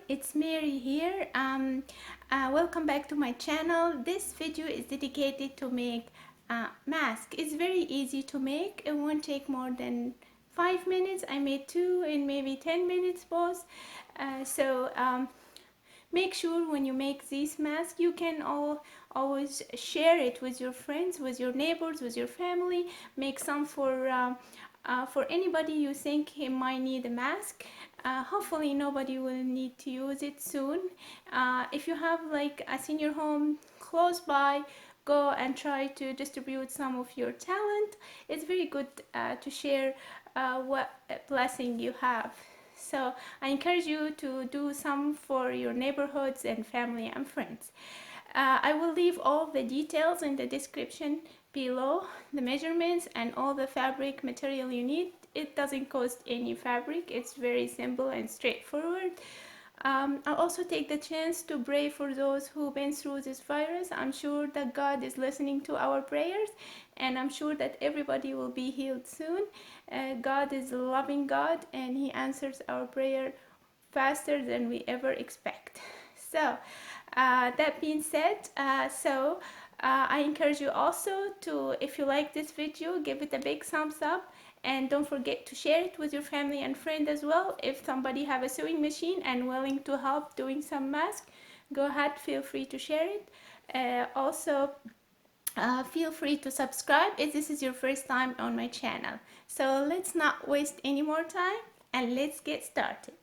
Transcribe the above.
it's Mary here. Welcome back to my channel. This video is dedicated to make a mask. It's very easy to make. It won't take more than 5 minutes. I made 2 in maybe 10 minutes both. Make sure when you make this mask you can always share it with your friends, with your neighbors, with your family. Make some for anybody you think he might need a mask. Hopefully nobody will need to use it soon. If you have like a senior home close by, go and try to distribute some of your talent. It's very good to share what blessing you have. So I encourage you to do some for your neighborhoods and family and friends. I will leave all the details in the description below, the measurements and all the fabric material you need. It doesn't cost any fabric. It's very simple and straightforward. I'll also take the chance to pray for those who've been through this virus. I'm sure that God is listening to our prayers, and I'm sure that everybody will be healed soon. God is a loving God, and He answers our prayer faster than we ever expect. So, that being said, I encourage you also to, if you like this video, give it a big thumbs up. And don't forget to share it with your family and friend as well. If somebody have a sewing machine and willing to help doing some mask, go ahead, feel free to share it. Feel free to subscribe if this is your first time on my channel. So let's not waste any more time and let's get started.